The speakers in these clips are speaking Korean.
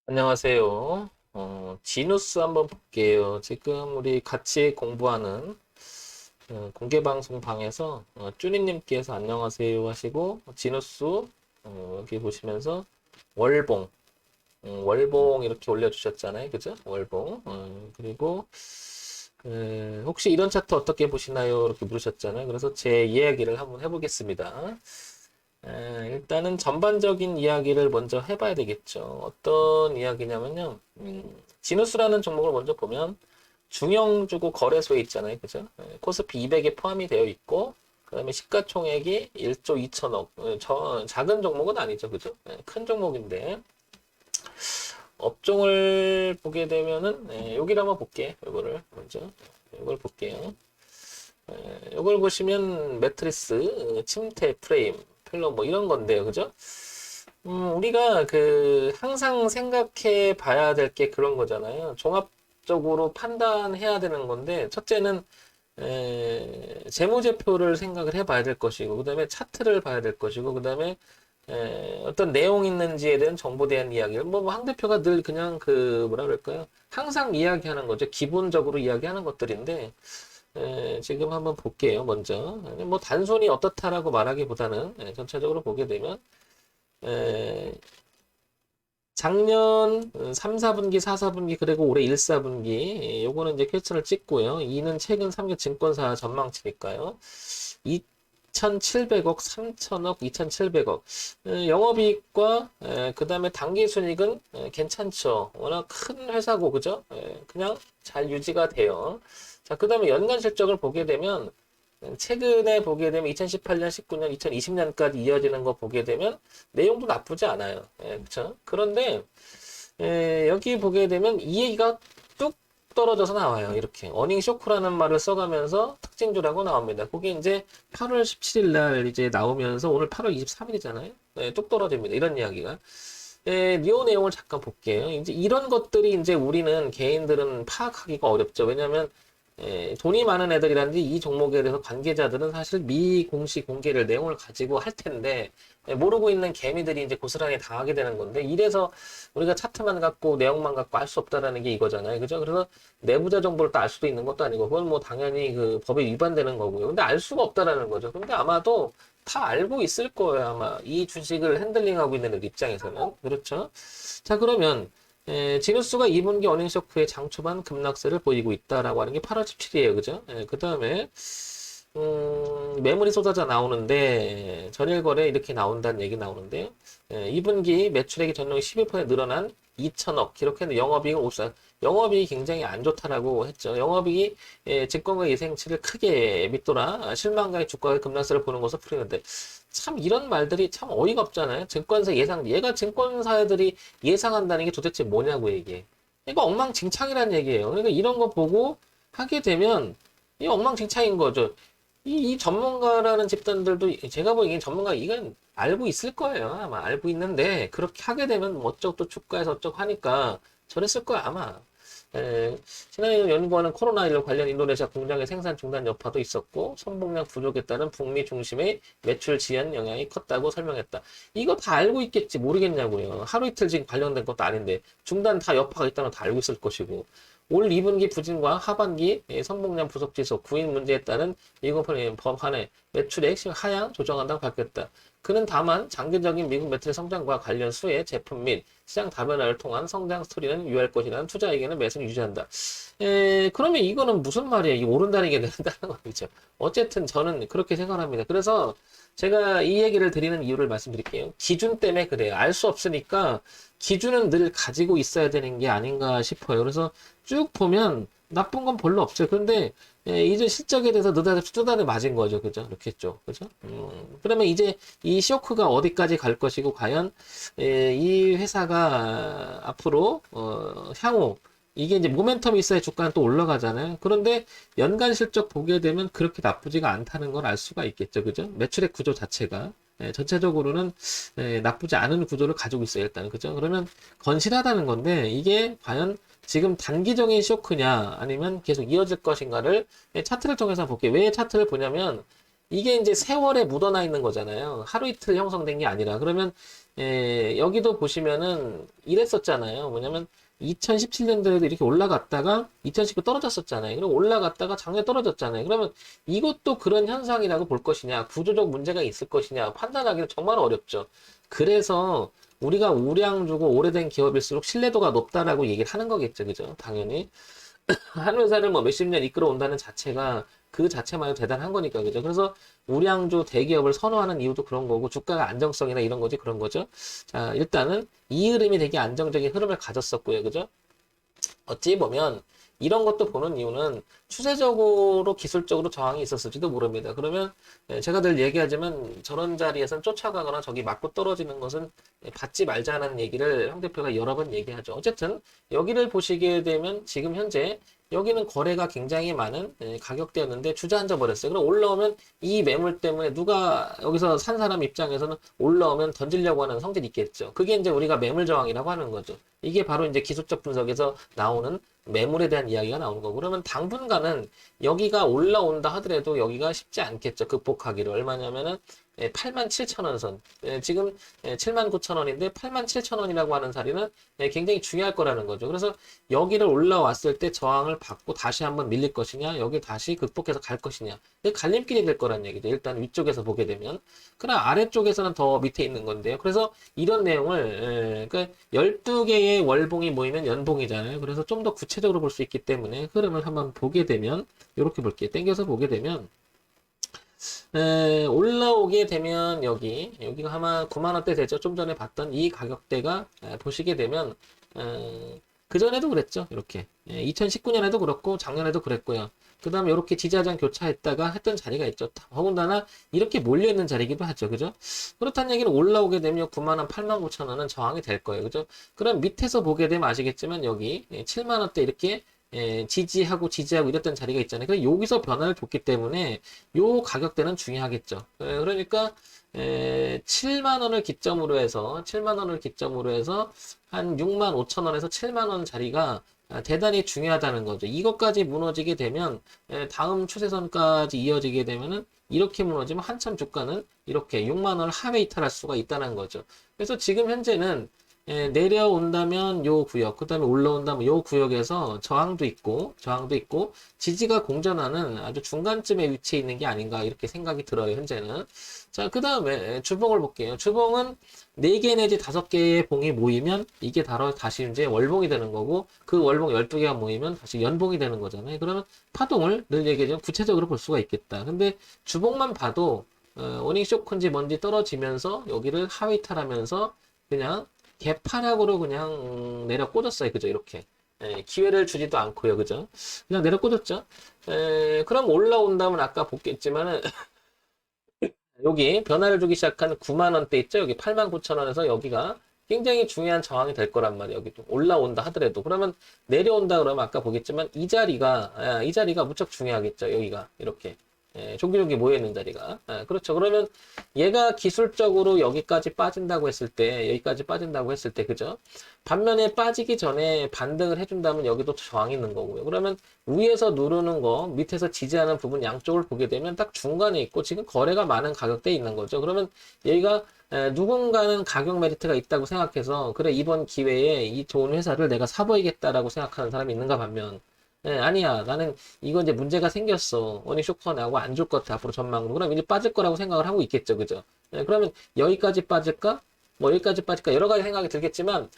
안녕하세요. 지누스 한번 볼게요. 지금 우리 같이 공부하는 공개방송 방에서 쭈니님께서 안녕하세요 하시고 지누스 여기 보시면서 월봉 월봉 이렇게 올려주셨잖아요. 그죠? 월봉 그리고 혹시 이런 차트 어떻게 보시나요? 이렇게 물으셨잖아요. 그래서 제 이야기를 한번 해보겠습니다. 일단은 전반적인 이야기를 먼저 해봐야 되겠죠. 어떤 이야기냐면요. 지누스라는 종목을 먼저 보면 중형주고 거래소에 있잖아요. 그죠? 코스피 200에 포함이 되어 있고, 그 다음에 시가총액이 1조 2천억. 작은 종목은 아니죠. 그죠? 큰 종목인데, 업종을 보게 되면은, 여기를 한번 볼게요. 이거를 먼저. 이걸 볼게요. 이걸 보시면 매트리스, 침대, 프레임, 필러 뭐 이런 건데요. 그죠? 우리가 항상 생각해 봐야 될 게 그런 거잖아요. 종합적으로 판단해야 되는 건데, 첫째는, 재무제표를 생각을 해 봐야 될 것이고, 그 다음에 차트를 봐야 될 것이고, 그 다음에, 어떤 내용이 있는지에 대한 정보에 대한 이야기를, 황 대표가 늘 그냥 뭐라 그럴까요? 항상 이야기하는 거죠. 기본적으로 이야기하는 것들인데, 지금 한번 볼게요, 먼저. 뭐, 단순히 어떻다라고 말하기보다는, 전체적으로 보게 되면, 에, 작년 3, 4분기, 4, 4분기, 그리고 올해 1, 4분기, 요거는 이제 퀘스천을 찍고요. 2는 최근 3개 증권사 전망치니까요. 2,700억, 3천억, 2,700억. 영업이익과 그 다음에 당기순이익은 괜찮죠. 워낙 큰 회사고, 그죠? 그냥 잘 유지가 돼요. 자, 그 다음에 연간 실적을 보게 되면 최근에 보게 되면 2018년, 19년, 2020년까지 이어지는 거 보게 되면 내용도 나쁘지 않아요. 그렇죠? 그런데 여기 보게 되면 이 얘기가 뚝 떨어져서 나와요. 이렇게 어닝 쇼크라는 말을 써가면서 특징주라고 나옵니다. 그게 이제 8월 17일 날 이제 나오면서 오늘 8월 23일이잖아요. 뚝 떨어집니다. 이런 이야기가. 요 내용을 잠깐 볼게요. 이제 이런 것들이 이제 우리는 개인들은 파악하기가 어렵죠. 왜냐하면 돈이 많은 애들이라든지 이 종목에 대해서 관계자들은 사실 미공시 공개를 내용을 가지고 할 텐데 모르고 있는 개미들이 이제 고스란히 당하게 되는 건데 이래서 우리가 차트만 갖고 내용만 갖고 알 수 없다라는 게 이거잖아요. 그죠? 그래서 내부자 정보를 또 알 수도 있는 것도 아니고 그건 뭐 당연히 그 법에 위반되는 거고요. 근데 알 수가 없다라는 거죠. 근데 아마도 다 알고 있을 거예요. 아마 이 주식을 핸들링하고 있는 애들 입장에서는. 그렇죠? 자, 그러면 지누스가 2분기 어닝쇼크의 장 초반 급락세를 보이고 있다라고 하는 게 8월 17일이에요. 그죠? 그 다음에, 매물이 쏟아져 나오는데, 전일 거래 이렇게 나온다는 얘기 나오는데요. 2분기 매출액이 전년 11% 늘어난 2천억 기록했는데 영업이익은 54, 영업이익이 굉장히 안 좋다라고 했죠. 영업이익이 증권가 예상치를 크게 밑돌아 실망가의 주가의 급락세를 보는 것으로 풀이는데 참 이런 말들이 참 어이가 없잖아요. 증권사 예상, 얘가 증권사들이 예상한다는 게 도대체 뭐냐고 얘기해. 이거 엉망진창이라는 얘기예요. 그러니까 이런 거 보고 하게 되면 이 엉망진창인 거죠. 이 전문가라는 집단들도 제가 보기엔 전문가 이건 알고 있을 거예요. 아마 알고 있는데 그렇게 하게 되면 뭐 어쩌고 또 주가에서 어쩌고 하니까 저랬을 거야 아마. 신한은행 연구원은 코로나19 관련 인도네시아 공장의 생산 중단 여파도 있었고 선봉량 부족에 따른 북미 중심의 매출 지연 영향이 컸다고 설명했다. 이거 다 알고 있겠지 모르겠냐고요. 하루 이틀 지금 관련된 것도 아닌데 중단 다 여파가 있다는 거 다 알고 있을 것이고 올 2분기 부진과 하반기 선봉량 부족 지수 구인 문제에 따른 미국 법안의 매출액 하향 조정한다고 밝혔다. 그는 다만 장기적인 미국 매출의 성장과 관련 수혜, 제품 및 시장 다변화를 통한 성장 스토리는 유효할 것이라는 투자에게는 매수를 유지한다. 그러면 이거는 무슨 말이에요? 이 오른다는 게 된다는 거죠. 어쨌든 저는 그렇게 생각합니다. 그래서 제가 이 얘기를 드리는 이유를 말씀드릴게요. 기준 때문에 그래요. 알 수 없으니까 기준은 늘 가지고 있어야 되는 게 아닌가 싶어요. 그래서 쭉 보면 나쁜 건 별로 없어요. 그런데 이제 실적에 대해서 느닷없이 두드려 맞은 거죠. 그죠? 그렇겠죠. 그죠? 그러면 이제 이 쇼크가 어디까지 갈 것이고 과연 이 회사가 앞으로 향후 이게 이제 모멘텀이 있어야 주가는 또 올라가잖아요. 그런데 연간 실적 보게 되면 그렇게 나쁘지가 않다는 걸 알 수가 있겠죠. 그죠? 매출액 구조 자체가. 전체적으로는 나쁘지 않은 구조를 가지고 있어요. 일단. 그죠? 그러면 건실하다는 건데 이게 과연 지금 단기적인 쇼크냐 아니면 계속 이어질 것인가를 차트를 통해서 볼게요. 왜 차트를 보냐면 이게 이제 세월에 묻어나 있는 거잖아요. 하루 이틀 형성된 게 아니라. 그러면 여기도 보시면은 이랬었잖아요. 뭐냐면 2017년도에도 이렇게 올라갔다가 2019 떨어졌었잖아요. 그럼 올라갔다가 작년에 떨어졌잖아요. 그러면 이것도 그런 현상이라고 볼 것이냐, 구조적 문제가 있을 것이냐 판단하기는 정말 어렵죠. 그래서 우리가 우량주고 오래된 기업일수록 신뢰도가 높다라고 얘기를 하는 거겠죠. 그죠? 당연히. 한 회사를 뭐 몇십 년 이끌어 온다는 자체가 그 자체만 해도 대단한 거니까, 그죠? 그래서 우량주 대기업을 선호하는 이유도 그런 거고, 주가가 안정성이나 이런 거지, 그런 거죠. 자, 일단은 이 흐름이 되게 안정적인 흐름을 가졌었고요, 그죠? 어찌 보면 이런 것도 보는 이유는 추세적으로 기술적으로 저항이 있었을지도 모릅니다. 그러면 제가 늘 얘기하지만 저런 자리에서는 쫓아가거나 저기 맞고 떨어지는 것은 받지 말자는 얘기를 황 대표가 여러 번 얘기하죠. 어쨌든 여기를 보시게 되면 지금 현재 여기는 거래가 굉장히 많은 가격대였는데 주저앉아 버렸어요. 그럼 올라오면 이 매물 때문에 누가 여기서 산 사람 입장에서는 올라오면 던지려고 하는 성질이 있겠죠. 그게 이제 우리가 매물 저항이라고 하는 거죠. 이게 바로 이제 기술적 분석에서 나오는 매물에 대한 이야기가 나오는 거고, 그러면 당분간은 여기가 올라온다 하더라도 여기가 쉽지 않겠죠. 극복하기를. 얼마냐면은 87,000원 선. 지금 79,000원인데 87,000원이라고 하는 자리는 굉장히 중요할 거라는 거죠. 그래서 여기를 올라왔을 때 저항을 받고 다시 한번 밀릴 것이냐, 여기 다시 극복해서 갈 것이냐. 갈림길이 될 거란 얘기죠. 일단 위쪽에서 보게 되면. 그러나 아래쪽에서는 더 밑에 있는 건데요. 그래서 이런 내용을, 그러니까 12개의 월봉이 모이면 연봉이잖아요. 그래서 좀 더 구체적으로 볼 수 있기 때문에 흐름을 한번 보게 되면, 이렇게 볼게요. 당겨서 보게 되면, 올라오게 되면 여기가 아마 9만원대 되죠. 좀 전에 봤던 이 가격대가 보시게 되면 그전에도 그랬죠. 이렇게 2019년에도 그렇고 작년에도 그랬고요. 그 다음에 이렇게 지지하장 교차했다가 했던 자리가 있죠. 더군다나 이렇게 몰려있는 자리이기도 하죠. 그죠? 그렇다는 얘기는 올라오게 되면 9만원, 8만 9천원은 저항이 될 거예요. 그죠? 그럼 밑에서 보게 되면 아시겠지만 여기 7만원대 이렇게 지지하고 이랬던 자리가 있잖아요. 그래서 여기서 변화를 줬기 때문에 요 가격대는 중요하겠죠. 그러니까 7만 원을 기점으로 해서 한 6만 5천 원에서 7만 원 자리가 대단히 중요하다는 거죠. 이것까지 무너지게 되면 다음 추세선까지 이어지게 되면은 이렇게 무너지면 한참 주가는 이렇게 6만 원을 하회 이탈할 수가 있다는 거죠. 그래서 지금 현재는 내려온다면 요 구역, 그 다음에 올라온다면 요 구역에서 저항도 있고, 지지가 공전하는 아주 중간쯤에 위치해 있는 게 아닌가, 이렇게 생각이 들어요, 현재는. 자, 그 다음에 주봉을 볼게요. 주봉은 4개 내지 5개의 봉이 모이면 이게 다시 이제 월봉이 되는 거고, 그 월봉 12개가 모이면 다시 연봉이 되는 거잖아요. 그러면 파동을 늘 얘기하지만 구체적으로 볼 수가 있겠다. 근데 주봉만 봐도, 어닝 쇼크인지 뭔지 떨어지면서 여기를 하위 탈하면서 그냥 개파락으로 그냥 내려 꽂았어요. 그죠? 이렇게. 기회를 주지도 않고요. 그죠? 그냥 내려 꽂았죠? 그럼 올라온다면 아까 보겠지만은, 여기 변화를 주기 시작한 9만원대 있죠? 여기 89,000원에서 여기가 굉장히 중요한 저항이 될 거란 말이에요. 여기도. 올라온다 하더라도. 그러면 내려온다 그러면 아까 보겠지만 이 자리가 무척 중요하겠죠. 여기가. 이렇게. 조기조기 모여있는 자리가. 그렇죠. 그러면 얘가 기술적으로 여기까지 빠진다고 했을 때, 그죠? 반면에 빠지기 전에 반등을 해준다면 여기도 저항이 있는 거고요. 그러면 위에서 누르는 거, 밑에서 지지하는 부분 양쪽을 보게 되면 딱 중간에 있고 지금 거래가 많은 가격대에 있는 거죠. 그러면 여기가 누군가는 가격 메리트가 있다고 생각해서 그래 이번 기회에 이 좋은 회사를 내가 사보이겠다라고 생각하는 사람이 있는가 반면 아니야. 나는 이거 이제 문제가 생겼어. 어닝 쇼크가 나고 안 줄 것 같아. 앞으로 전망으로. 그럼 이제 빠질 거라고 생각을 하고 있겠죠. 그죠? 그러면 여기까지 빠질까? 뭐 여기까지 빠질까? 여러 가지 생각이 들겠지만,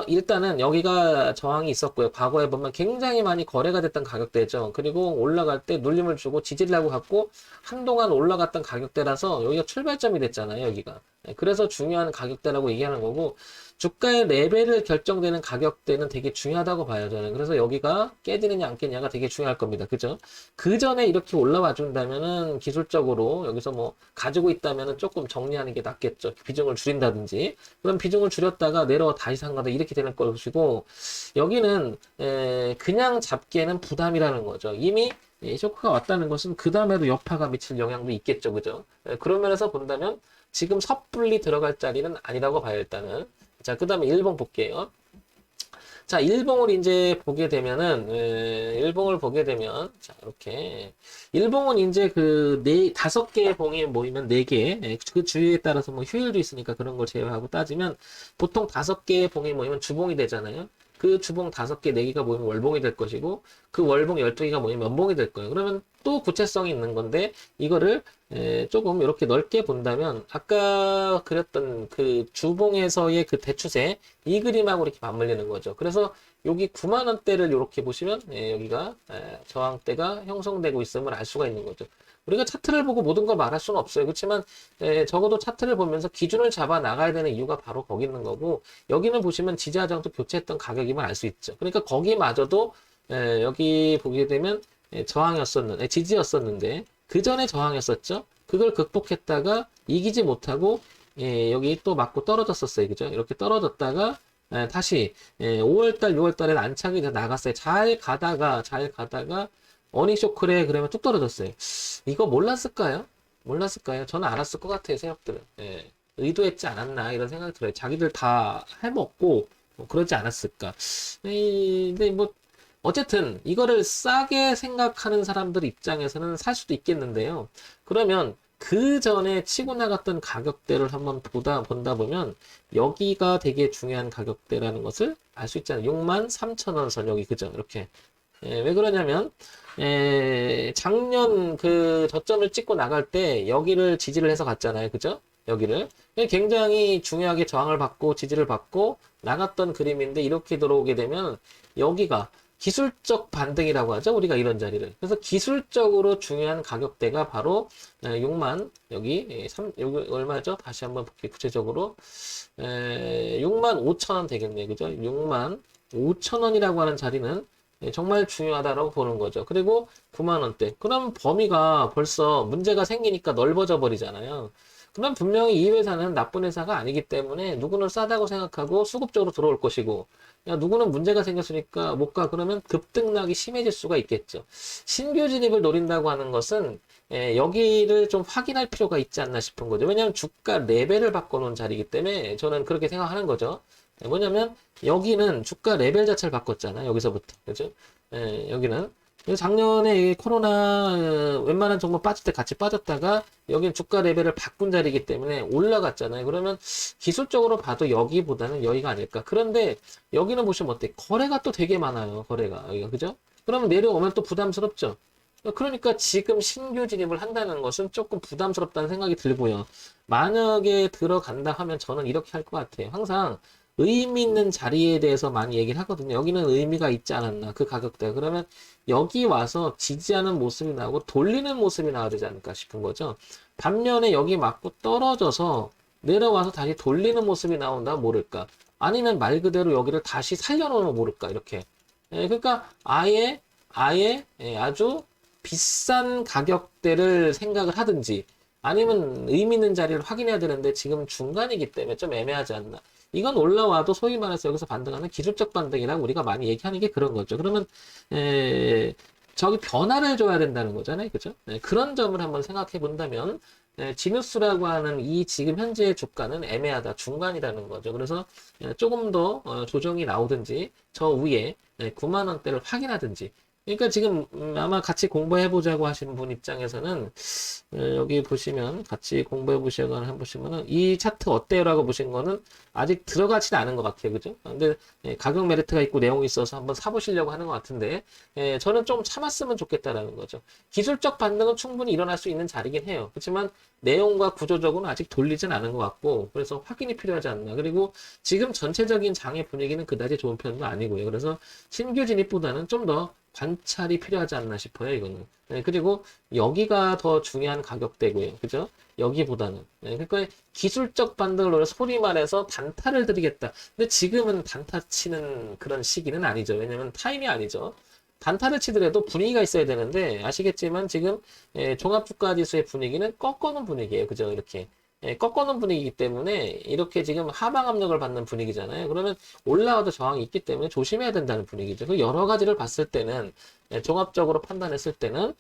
일단은 여기가 저항이 있었고요. 과거에 보면 굉장히 많이 거래가 됐던 가격대죠. 그리고 올라갈 때 눌림을 주고 지지를 하고 갔고, 한동안 올라갔던 가격대라서 여기가 출발점이 됐잖아요. 여기가. 그래서 중요한 가격대라고 얘기하는 거고, 주가의 레벨을 결정되는 가격대는 되게 중요하다고 봐요, 저는. 그래서 여기가 깨지느냐 안 깨느냐가 되게 중요할 겁니다. 그죠? 그 전에 이렇게 올라와 준다면은 기술적으로 여기서 뭐 가지고 있다면은 조금 정리하는 게 낫겠죠. 비중을 줄인다든지. 그럼 비중을 줄였다가 내려와 다시 상가다 이렇게 되는 것이고, 여기는 그냥 잡기에는 부담이라는 거죠. 이미 쇼크가 왔다는 것은 그 다음에도 여파가 미칠 영향도 있겠죠. 그죠? 그런 면에서 본다면 지금 섣불리 들어갈 자리는 아니라고 봐요, 일단은. 자, 그 다음에 1번 볼게요. 자, 일봉을 이제 보게 되면은, 일봉을 보게 되면, 자, 이렇게. 일봉은 이제 다섯 개의 봉이 모이면 네 개, 그 주의에 따라서 뭐 휴일도 있으니까 그런 걸 제외하고 따지면, 보통 다섯 개의 봉이 모이면 주봉이 되잖아요. 그 주봉 다섯 개, 네 개가 모이면 월봉이 될 것이고, 그 월봉 12개가 모이면 연봉이 될 거예요. 그러면 또 구체성이 있는 건데, 이거를 조금 이렇게 넓게 본다면, 아까 그렸던 그 주봉에서의 그 대추세, 이 그림하고 이렇게 맞물리는 거죠. 그래서 여기 9만 원대를 이렇게 보시면, 여기가 저항대가 형성되고 있음을 알 수가 있는 거죠. 우리가 차트를 보고 모든 걸 말할 수는 없어요. 그렇지만 적어도 차트를 보면서 기준을 잡아 나가야 되는 이유가 바로 거기 있는 거고, 여기는 보시면 지지하정도 교체했던 가격임을 알 수 있죠. 그러니까 거기마저도 여기 보게 되면 저항이었었는데, 지지였었는데 그 전에 저항이었었죠. 그걸 극복했다가 이기지 못하고 여기 또 맞고 떨어졌었어요. 그죠? 이렇게 떨어졌다가 다시 5월달, 6월달에 안착이 돼 나갔어요. 잘 가다가 어닝 쇼크래 그러면 뚝 떨어졌어요. 이거 몰랐을까요? 몰랐을까요? 저는 알았을 것 같아요. 세력들은. 의도했지 않았나 이런 생각이 들어요. 자기들 다 해먹고 뭐 그러지 않았을까. 근데 뭐 어쨌든 이거를 싸게 생각하는 사람들 입장에서는 살 수도 있겠는데요. 그러면 그 전에 치고 나갔던 가격대를 한번 본다 보면 여기가 되게 중요한 가격대라는 것을 알 수 있잖아요. 63,000원 선 여기 그죠? 이렇게. 왜 그러냐면 작년 그 저점을 찍고 나갈 때 여기를 지지를 해서 갔잖아요. 그죠? 여기를. 굉장히 중요하게 저항을 받고 지지를 받고 나갔던 그림인데 이렇게 들어오게 되면 여기가 기술적 반등이라고 하죠. 우리가 이런 자리를. 그래서 기술적으로 중요한 가격대가 바로 6만 여기 얼마죠? 다시 한번 볼게요. 구체적으로 6만 5천 원 되겠네요. 그죠? 6만 5천 원이라고 하는 자리는 정말 중요하다고 보는 거죠. 그리고 9만 원대. 그럼 범위가 벌써 문제가 생기니까 넓어져 버리잖아요. 그럼 분명히 이 회사는 나쁜 회사가 아니기 때문에 누구는 싸다고 생각하고 수급적으로 들어올 것이고, 야, 누구는 문제가 생겼으니까 못 가. 그러면 급등락이 심해질 수가 있겠죠. 신규 진입을 노린다고 하는 것은 여기를 좀 확인할 필요가 있지 않나 싶은 거죠. 왜냐하면 주가 레벨을 바꿔놓은 자리이기 때문에 저는 그렇게 생각하는 거죠. 뭐냐면 여기는 주가 레벨 자체를 바꿨잖아요. 여기서부터. 그죠? 여기는. 작년에 코로나 웬만한 종목 빠질 때 같이 빠졌다가 여기는 주가 레벨을 바꾼 자리이기 때문에 올라갔잖아요. 그러면 기술적으로 봐도 여기보다는 여기가 아닐까. 그런데 여기는 보시면 어때? 거래가 또 되게 많아요. 거래가. 여기가. 그죠? 그러면 내려오면 또 부담스럽죠. 그러니까 지금 신규 진입을 한다는 것은 조금 부담스럽다는 생각이 들고요. 만약에 들어간다 하면 저는 이렇게 할 것 같아요. 항상 의미 있는 자리에 대해서 많이 얘기를 하거든요. 여기는 의미가 있지 않았나, 그 가격대. 그러면 여기 와서 지지하는 모습이 나오고 돌리는 모습이 나와야 되지 않을까 싶은 거죠. 반면에 여기 맞고 떨어져서 내려와서 다시 돌리는 모습이 나온다 모를까. 아니면 말 그대로 여기를 다시 살려놓으면 모를까. 이렇게. 그러니까 아예 아주 비싼 가격대를 생각을 하든지 아니면 의미 있는 자리를 확인해야 되는데 지금 중간이기 때문에 좀 애매하지 않나. 이건 올라와도 소위 말해서 여기서 반등하는 기술적 반등이라고 우리가 많이 얘기하는 게 그런 거죠. 그러면 저기 변화를 줘야 된다는 거잖아요. 그죠? 그런 점을 한번 생각해 본다면 지누스라고 하는 이 지금 현재의 주가는 애매하다. 중간이라는 거죠. 그래서 조금 더 조정이 나오든지 저 위에 9만 원대를 확인하든지 그러니까 지금 아마 같이 공부해 보자고 하시는 분 입장에서는 여기 보시면 같이 공부해 보시거나 해보시면은 이 차트 어때요라고 보신 거는 아직 들어가지는 않은 것 같아요. 그죠? 근데 가격 메리트가 있고 내용이 있어서 한번 사보시려고 하는 것 같은데 저는 좀 참았으면 좋겠다라는 거죠. 기술적 반등은 충분히 일어날 수 있는 자리긴 해요. 그렇지만 내용과 구조적으로는 아직 돌리진 않은 것 같고 그래서 확인이 필요하지 않나. 그리고 지금 전체적인 장의 분위기는 그다지 좋은 편도 아니고요. 그래서 신규 진입보다는 좀 더 관찰이 필요하지 않나 싶어요, 이거는. 그리고 여기가 더 중요한 가격대고요. 그죠? 여기보다는. 그러니까 기술적 반등을 노려서 소리 말해서 단타를 드리겠다. 근데 지금은 단타 치는 그런 시기는 아니죠. 왜냐면 타임이 아니죠. 단타를 치더라도 분위기가 있어야 되는데 아시겠지만 지금 종합주가지수의 분위기는 꺾어놓은 분위기예요. 그죠? 이렇게. 꺾어놓은 분위기이기 때문에 이렇게 지금 하방 압력을 받는 분위기잖아요. 그러면 올라와도 저항이 있기 때문에 조심해야 된다는 분위기죠. 그 여러 가지를 봤을 때는 종합적으로 판단했을 때는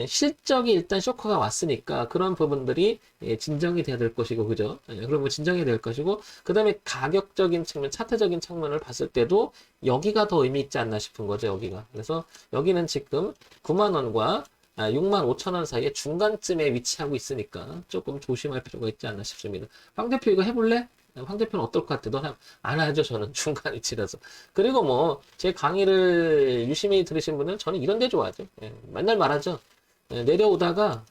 실적이 일단 쇼크가 왔으니까 그런 부분들이 진정이 돼야 될 것이고, 그죠? 그러면 진정이 될 것이고, 그 다음에 가격적인 측면, 차트적인 측면을 봤을 때도 여기가 더 의미 있지 않나 싶은 거죠, 여기가. 그래서 여기는 지금 9만 원과 6만 5천 원 사이에 중간쯤에 위치하고 있으니까 조금 조심할 필요가 있지 않나 싶습니다. 황 대표 이거 해볼래? 황 대표는 어떨 것 같아? 안 하죠, 저는. 중간 위치라서. 그리고 뭐, 제 강의를 유심히 들으신 분은 저는 이런 데 좋아하죠. 맨날 말하죠. 내려오다가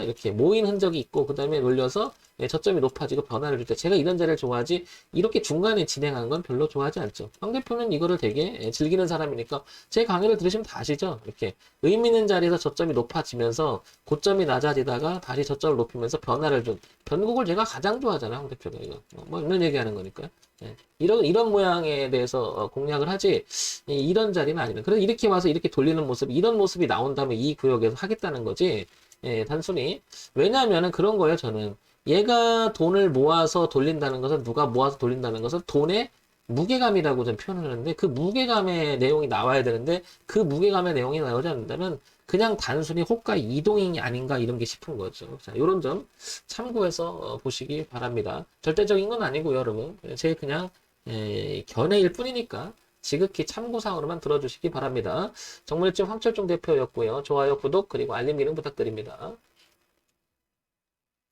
이렇게 모인 흔적이 있고, 그 다음에 올려서 저점이 높아지고 변화를 줄 때, 제가 이런 자리를 좋아하지, 이렇게 중간에 진행하는 건 별로 좋아하지 않죠. 황 대표는 이거를 되게 즐기는 사람이니까, 제 강의를 들으시면 다 아시죠? 이렇게 의미 있는 자리에서 저점이 높아지면서, 고점이 낮아지다가 다시 저점을 높이면서 변화를 준, 변곡을 제가 가장 좋아하잖아요, 황 대표가 이거. 뭐, 이런 얘기하는 거니까요. 이런 모양에 대해서 공략을 하지, 이런 자리는 아니면. 그래서 이렇게 와서 이렇게 돌리는 모습, 이런 모습이 나온다면 이 구역에서 하겠다는 거지, 단순히. 왜냐하면은 그런 거예요, 저는. 얘가 돈을 모아서 돌린다는 것은, 누가 모아서 돌린다는 것은 돈의 무게감이라고 좀 표현을 하는데, 그 무게감의 내용이 나와야 되는데, 그 무게감의 내용이 나오지 않는다면, 그냥 단순히 호가 이동이 아닌가 이런 게 싶은 거죠. 자, 요런 점 참고해서 보시기 바랍니다. 절대적인 건 아니고요, 여러분. 제 그냥 견해일 뿐이니까 지극히 참고사항으로만 들어주시기 바랍니다. 정문의집 황철종 대표였고요. 좋아요, 구독, 그리고 알림 기능 부탁드립니다.